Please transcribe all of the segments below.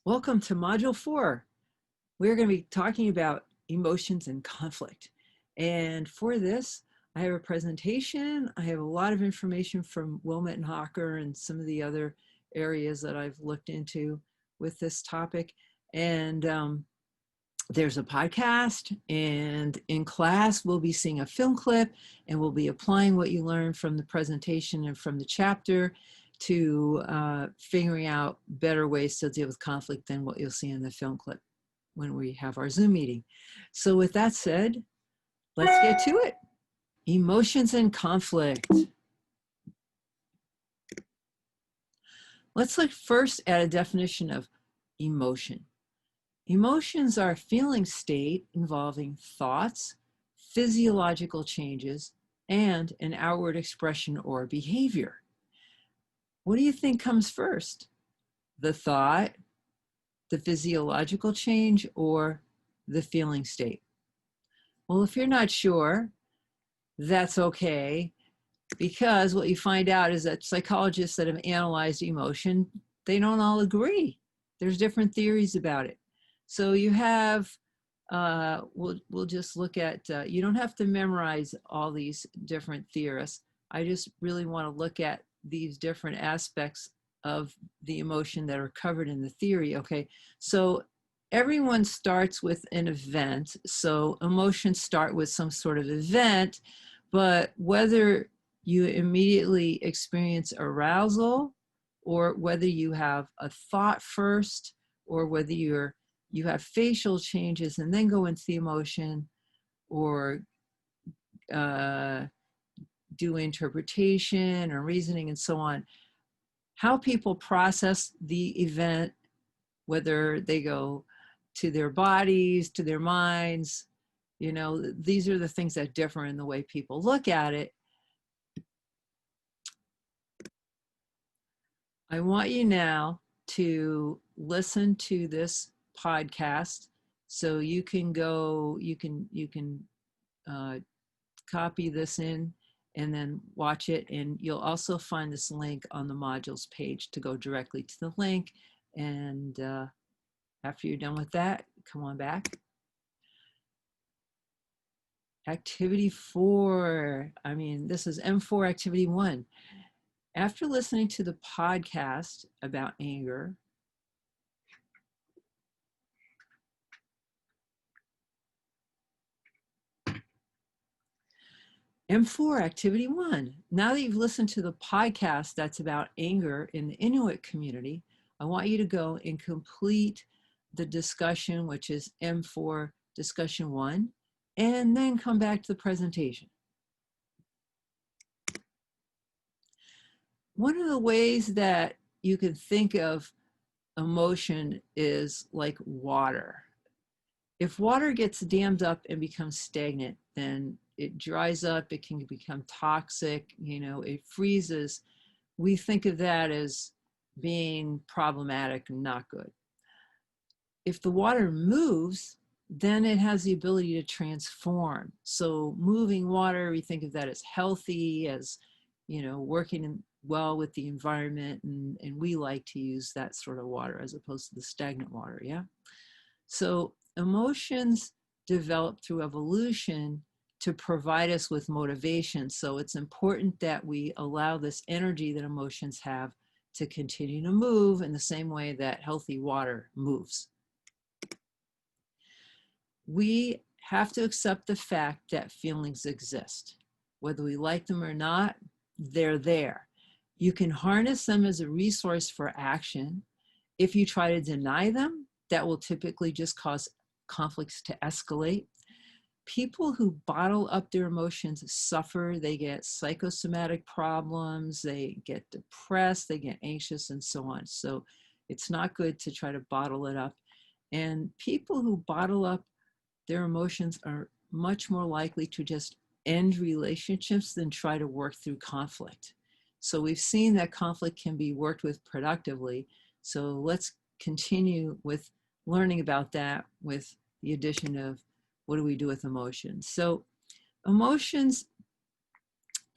Welcome to Module 4. We're going to be talking about emotions and conflict. And for this, I have a presentation. I have a lot of information from Wilmot and Hawker and some of the other areas that I've looked into with this topic. And there's a podcast, and in class, we'll be seeing a film clip, and we'll be applying what you learned from the presentation and from the chapter to figuring out better ways to deal with conflict than what you'll see in the film clip when we have our Zoom meeting. So with that said, let's get to it. Emotions and conflict. Let's look first at a definition of emotion. Emotions are a feeling state involving thoughts, physiological changes, and an outward expression or behavior. What do you think comes first? The thought, the physiological change, or the feeling state? Well, if you're not sure, that's okay, because what you find out is that psychologists that have analyzed emotion, they don't all agree. There's different theories about it. So you have, we'll just look at, you don't have to memorize all these different theorists. I just really want to look at these different aspects of the emotion that are covered in the theory, okay? So everyone starts with an event. So emotions start with some sort of event, but whether you immediately experience arousal or whether you have a thought first or whether you have facial changes and then go into the emotion, or do interpretation or reasoning and so on. How people process the event, whether they go to their bodies, to their minds, you know, these are the things that differ in the way people look at it. I want you now to listen to this podcast, so you can go, you can copy this in and then watch it, and you'll also find this link on the modules page to go directly to the link. And after you're done with that, come on back. Activity 4, I mean, this is M4 activity 1. After listening to the podcast about anger, M4 activity 1. Now that you've listened to the podcast that's about anger in the Inuit community, I want you to go and complete the discussion, which is M4 discussion 1, and then come back to the presentation. One of the ways that you can think of emotion is like water. If water gets dammed up and becomes stagnant, then it dries up, it can become toxic, you know, it freezes. We think of that as being problematic and not good. If the water moves, then it has the ability to transform. So moving water, we think of that as healthy, as, you know, working well with the environment, and we like to use that sort of water as opposed to the stagnant water, yeah? So emotions develop through evolution to provide us with motivation. So it's important that we allow this energy that emotions have to continue to move in the same way that healthy water moves. We have to accept the fact that feelings exist. Whether we like them or not, they're there. You can harness them as a resource for action. If you try to deny them, that will typically just cause conflicts to escalate. People who bottle up their emotions suffer. They get psychosomatic problems, they get depressed, they get anxious, and so on. So it's not good to try to bottle it up. And people who bottle up their emotions are much more likely to just end relationships than try to work through conflict. So we've seen that conflict can be worked with productively. So let's continue with learning about that with the addition of what do we do with emotions. So emotions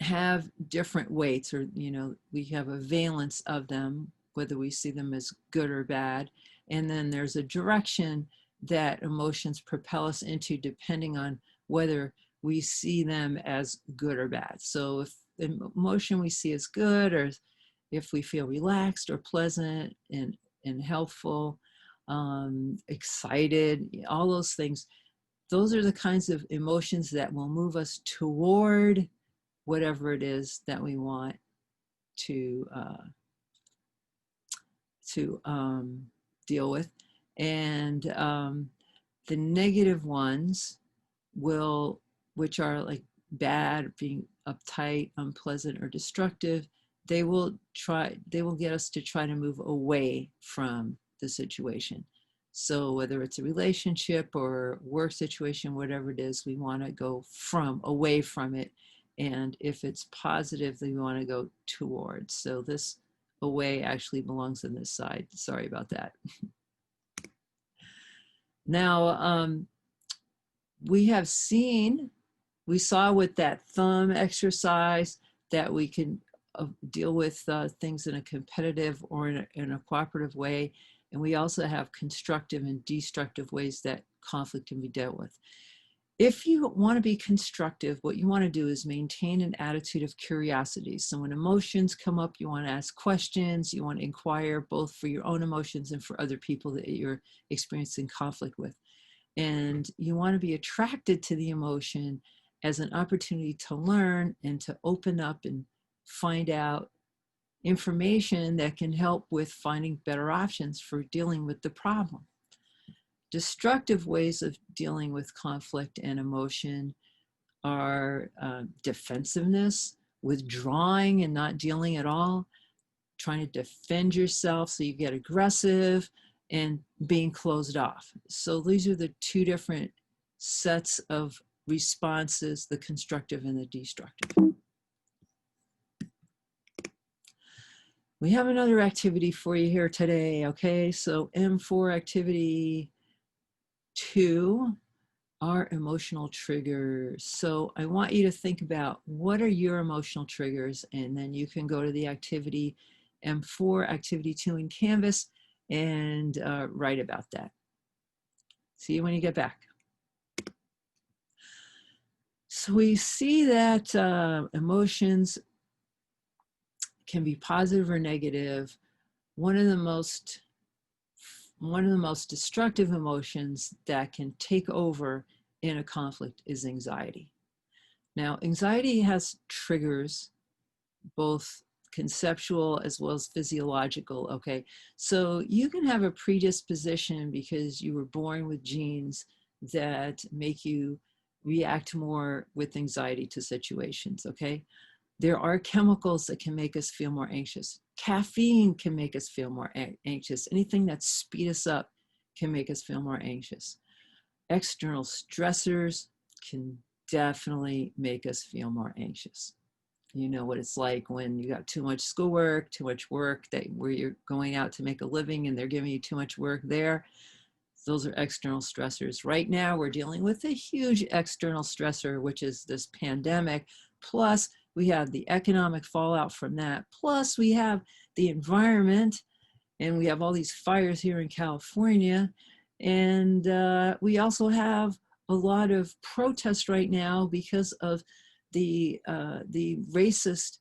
have different weights, or, you know, we have a valence of them, whether we see them as good or bad. And then there's a direction that emotions propel us into depending on whether we see them as good or bad. So if the emotion we see as good, or if we feel relaxed or pleasant and helpful, excited, all those things, those are the kinds of emotions that will move us toward whatever it is that we want to deal with. And the negative ones will, which are like bad, being uptight, unpleasant, or destructive, they will get us to try to move away from the situation. So whether it's a relationship or work situation, whatever it is, we want to go away from it. And if it's positive, then we want to go towards. So this away actually belongs on this side. Sorry about that. Now, we saw with that thumb exercise that we can deal with things in a competitive or in a cooperative way. And we also have constructive and destructive ways that conflict can be dealt with. If you want to be constructive, what you want to do is maintain an attitude of curiosity. So when emotions come up, you want to ask questions, you want to inquire both for your own emotions and for other people that you're experiencing conflict with. And you want to be attracted to the emotion as an opportunity to learn and to open up and find out information that can help with finding better options for dealing with the problem. Destructive ways of dealing with conflict and emotion are defensiveness, withdrawing and not dealing at all, trying to defend yourself so you get aggressive, and being closed off. So these are the two different sets of responses, the constructive and the destructive. We have another activity for you here today, okay? So M4 activity 2 are emotional triggers. So I want you to think about what are your emotional triggers, and then you can go to the activity M4, activity 2 in Canvas, and write about that. See you when you get back. So we see that emotions can be positive or negative. One of the most destructive emotions that can take over in a conflict is anxiety. Now, anxiety has triggers, both conceptual as well as physiological, okay? So you can have a predisposition because you were born with genes that make you react more with anxiety to situations, okay? There are chemicals that can make us feel more anxious. Caffeine can make us feel more anxious. Anything that speeds us up can make us feel more anxious. External stressors can definitely make us feel more anxious. You know what it's like when you got too much schoolwork, too much work, where you're going out to make a living and they're giving you too much work there. Those are external stressors. Right now, we're dealing with a huge external stressor, which is this pandemic. Plus, we have the economic fallout from that. Plus, we have the environment, and we have all these fires here in California. And we also have a lot of protests right now because of the racist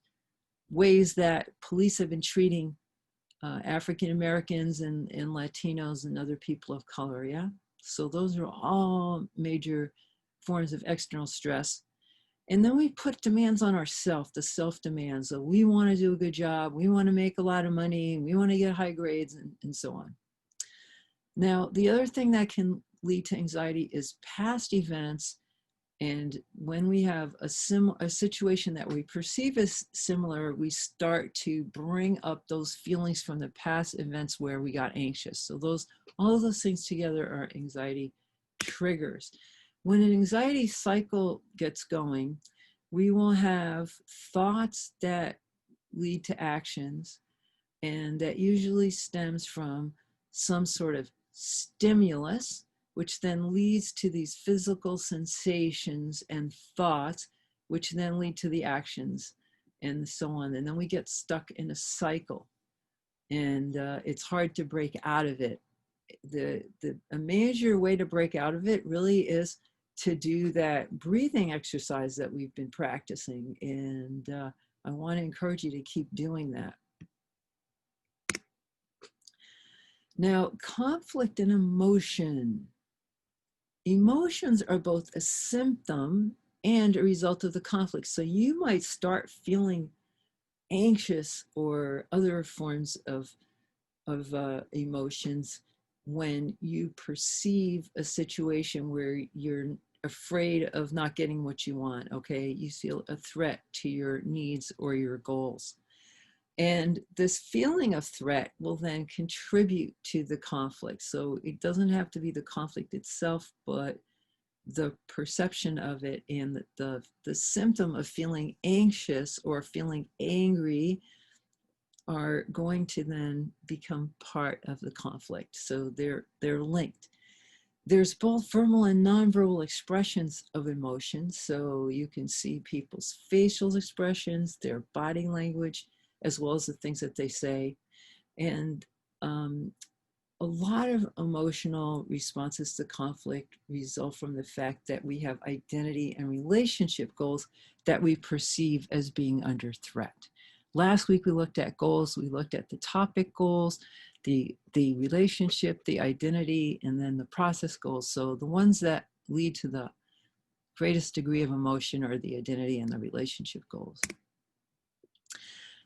ways that police have been treating African Americans and Latinos and other people of color, yeah? So those are all major forms of external stress. And then we put demands on ourselves, the self-demands. So we want to do a good job, we want to make a lot of money, we want to get high grades, and so on. Now, the other thing that can lead to anxiety is past events. And when we have a situation that we perceive as similar, we start to bring up those feelings from the past events where we got anxious. So all of those things together are anxiety triggers. When an anxiety cycle gets going, we will have thoughts that lead to actions, and that usually stems from some sort of stimulus, which then leads to these physical sensations and thoughts, which then lead to the actions and so on. And then we get stuck in a cycle, and it's hard to break out of it. a major way to break out of it really is to do that breathing exercise that we've been practicing. And I want to encourage you to keep doing that. Now, conflict and emotion. Emotions are both a symptom and a result of the conflict. So you might start feeling anxious or other forms of emotions when you perceive a situation where you're afraid of not getting what you want, okay? You feel a threat to your needs or your goals. And this feeling of threat will then contribute to the conflict. So it doesn't have to be the conflict itself, but the perception of it and the symptom of feeling anxious or feeling angry are going to then become part of the conflict. So they're linked. There's both verbal and nonverbal expressions of emotion. So you can see people's facial expressions, their body language, as well as the things that they say. And a lot of emotional responses to conflict result from the fact that we have identity and relationship goals that we perceive as being under threat. Last week, we looked at goals. We looked at the topic goals, the relationship, the identity, and then the process goals. So the ones that lead to the greatest degree of emotion are the identity and the relationship goals.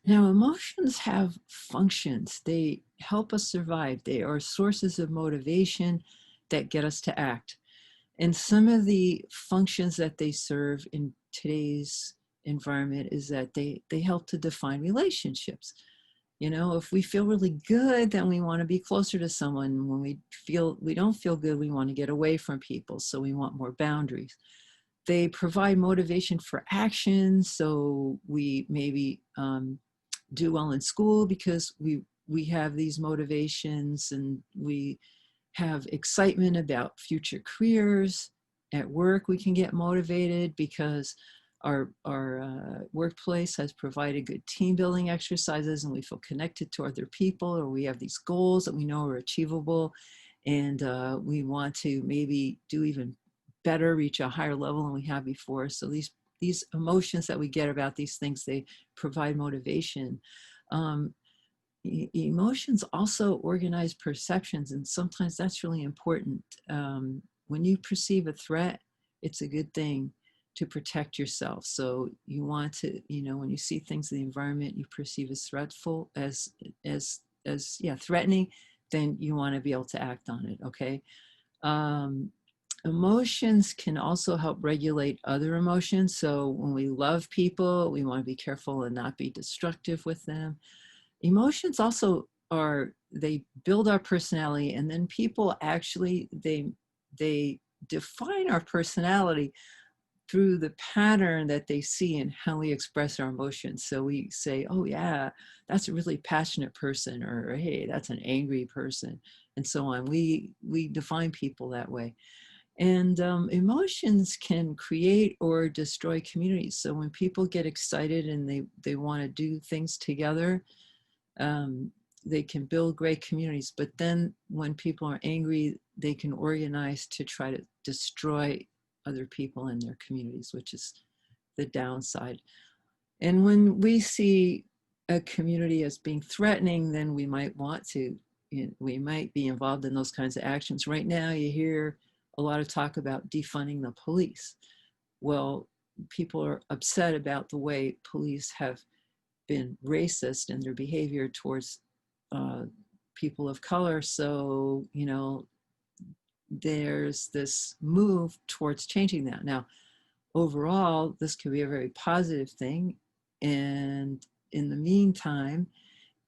Now, emotions have functions. They help us survive. They are sources of motivation that get us to act. And some of the functions that they serve in today's environment is that they help to define relationships. You know, if we feel really good, then we want to be closer to someone. When we don't feel good, we want to get away from people. So we want more boundaries. They provide motivation for action. So we maybe do well in school because we have these motivations, and we have excitement about future careers. At work, we can get motivated because our workplace has provided good team building exercises, and we feel connected to other people, or we have these goals that we know are achievable, and we want to maybe do even better, reach a higher level than we have before. So these emotions that we get about these things, they provide motivation. Emotions also organize perceptions, and sometimes that's really important. When you perceive a threat, it's a good thing to protect yourself. So you want to, you know, when you see things in the environment you perceive as threatful, threatening, then you want to be able to act on it, okay? Emotions can also help regulate other emotions. So when we love people, we want to be careful and not be destructive with them. Emotions also they build our personality, and then people actually, they define our personality through the pattern that they see in how we express our emotions. So we say, oh yeah, that's a really passionate person, or hey, that's an angry person, and so on. We define people that way. And emotions can create or destroy communities. So when people get excited and they want to do things together, they can build great communities. But then when people are angry, they can organize to try to destroy other people in their communities, which is the downside. And when we see a community as being threatening, then we might want to, we might be involved in those kinds of actions. Right now, you hear a lot of talk about defunding the police. Well, people are upset about the way police have been racist in their behavior towards people of color. So, you know, there's this move towards changing that. Now, overall, this could be a very positive thing. And in the meantime,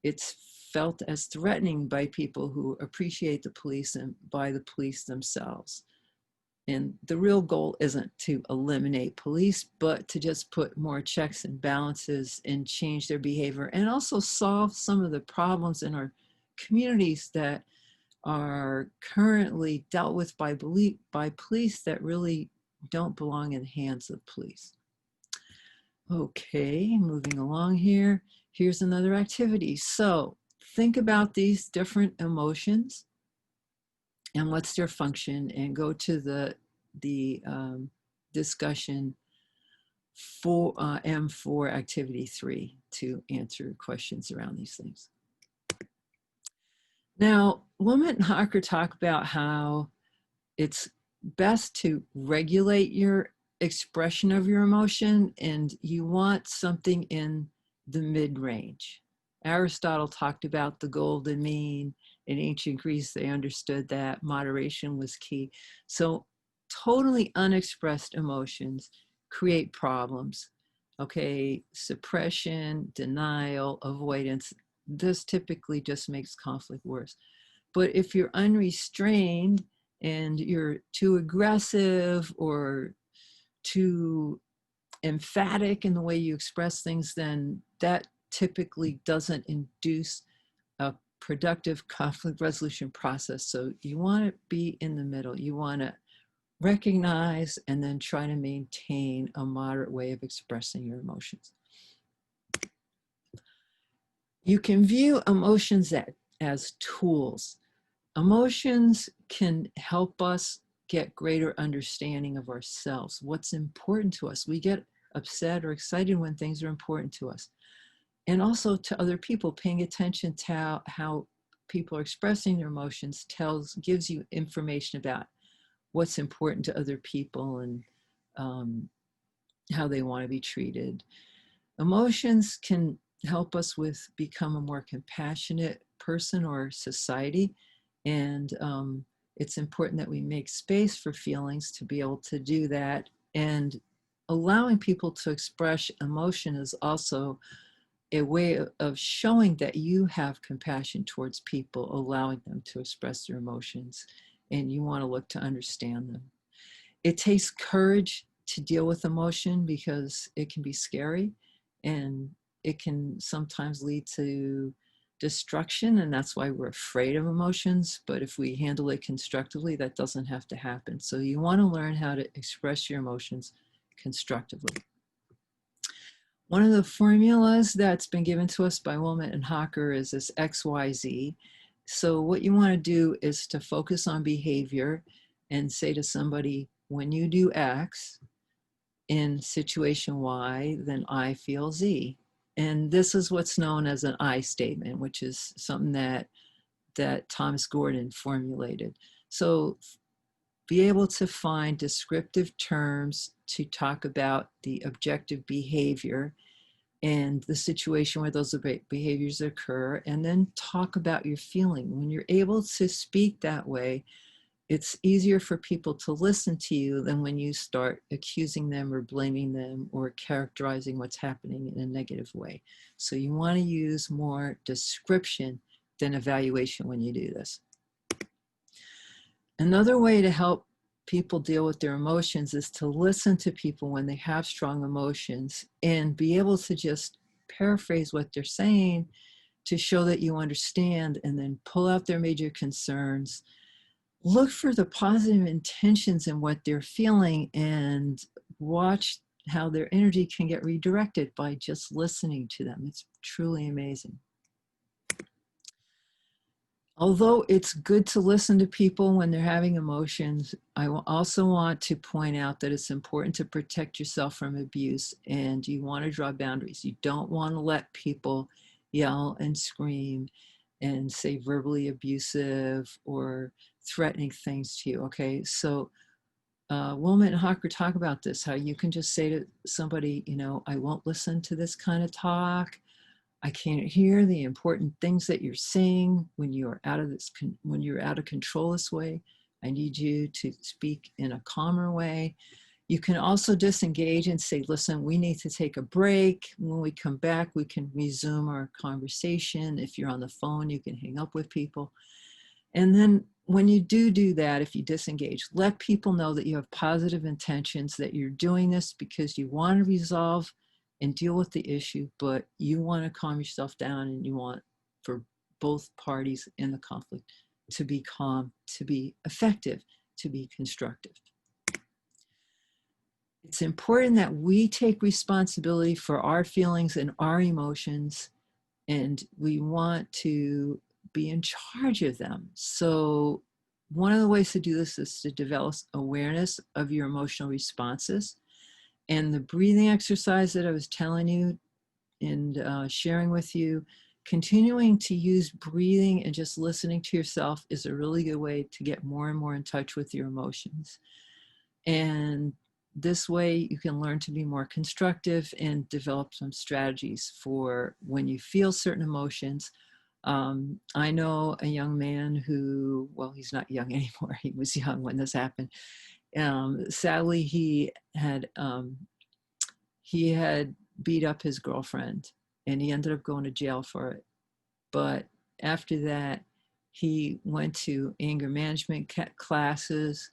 it's felt as threatening by people who appreciate the police and by the police themselves. And the real goal isn't to eliminate police, but to just put more checks and balances and change their behavior, and also solve some of the problems in our communities that are currently dealt with by police that really don't belong in the hands of police. Okay, moving along here. Here's another activity. So think about these different emotions and what's their function, and go to the discussion for M4 activity 3 to answer questions around these things. Now, Wilmot and Hocker talk about how it's best to regulate your expression of your emotion, and you want something in the mid-range. Aristotle talked about the golden mean. In ancient Greece, they understood that moderation was key. So totally unexpressed emotions create problems. Okay, suppression, denial, avoidance, this typically just makes conflict worse. But if you're unrestrained and you're too aggressive or too emphatic in the way you express things, then that typically doesn't induce a productive conflict resolution process. So you want to be in the middle. You want to recognize and then try to maintain a moderate way of expressing your emotions. You can view emotions as tools. Emotions can help us get greater understanding of ourselves, what's important to us. We get upset or excited when things are important to us. And also to other people, paying attention to how people are expressing their emotions gives you information about what's important to other people and how they want to be treated. Emotions can help us become a more compassionate person or society. And it's important that we make space for feelings to be able to do that. And allowing people to express emotion is also a way of showing that you have compassion towards people, allowing them to express their emotions, and you want to look to understand them. It takes courage to deal with emotion because it can be scary and it can sometimes lead to destruction, and that's why we're afraid of emotions. But if we handle it constructively, that doesn't have to happen. So you want to learn how to express your emotions constructively. One of the formulas that's been given to us by Wilmot and Hocker is this XYZ. So what you want to do is to focus on behavior and say to somebody, when you do X in situation Y, then I feel Z. And this is what's known as an I statement, which is something that Thomas Gordon formulated. So be able to find descriptive terms to talk about the objective behavior and the situation where those behaviors occur, and then talk about your feeling. When you're able to speak that way, it's easier for people to listen to you than when you start accusing them or blaming them or characterizing what's happening in a negative way. So you want to use more description than evaluation when you do this. Another way to help people deal with their emotions is to listen to people when they have strong emotions and be able to just paraphrase what they're saying to show that you understand, and then pull out their major concerns. Look for the positive intentions in what they're feeling and watch how their energy can get redirected by just listening to them. It's truly amazing. Although it's good to listen to people when they're having emotions, I also want to point out that it's important to protect yourself from abuse, and you want to draw boundaries. You don't want to let people yell and scream and say verbally abusive or threatening things to you, okay? So Wilmot and Hocker talk about this, how you can just say to somebody, you know, I won't listen to this kind of talk. I can't hear the important things that you're saying when you're out of control this way. I need you to speak in a calmer way. You can also disengage and say, listen, we need to take a break. When we come back, we can resume our conversation. If you're on the phone, you can hang up with people. And then when you do that, if you disengage, let people know that you have positive intentions, that you're doing this because you want to resolve and deal with the issue, but you want to calm yourself down, and you want for both parties in the conflict to be calm, to be effective, to be constructive. It's important that we take responsibility for our feelings and our emotions, and we want to be in charge of them. So one of the ways to do this is to develop awareness of your emotional responses. And the breathing exercise that I was telling you and sharing with you, continuing to use breathing and just listening to yourself is a really good way to get more and more in touch with your emotions. And this way you can learn to be more constructive and develop some strategies for when you feel certain emotions. I know a young man who, well, he's not young anymore. He was young when this happened. Sadly, he had beat up his girlfriend, and he ended up going to jail for it. But after that, he went to anger management classes,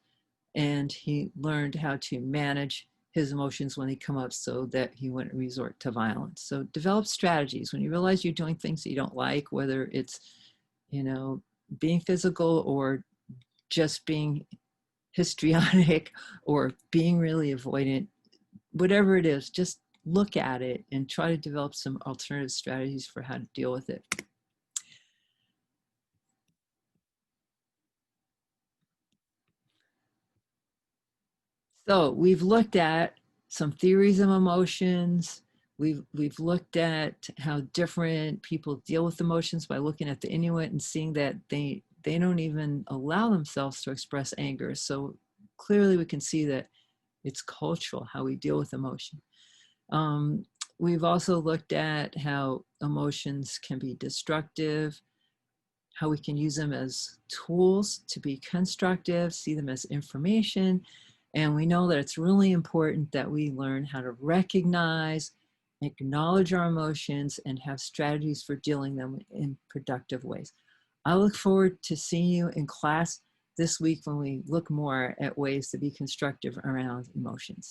and he learned how to manage his emotions when they come up so that he wouldn't resort to violence. So develop strategies when you realize you're doing things that you don't like, whether it's, being physical or just being histrionic or being really avoidant, whatever it is, just look at it and try to develop some alternative strategies for how to deal with it. So we've looked at some theories of emotions. We've looked at how different people deal with emotions by looking at the Inuit and seeing that they don't even allow themselves to express anger. So clearly we can see that it's cultural how we deal with emotion. We've also looked at how emotions can be destructive, how we can use them as tools to be constructive, see them as information. And we know that it's really important that we learn how to recognize, acknowledge our emotions, and have strategies for dealing them in productive ways. I look forward to seeing you in class this week when we look more at ways to be constructive around emotions.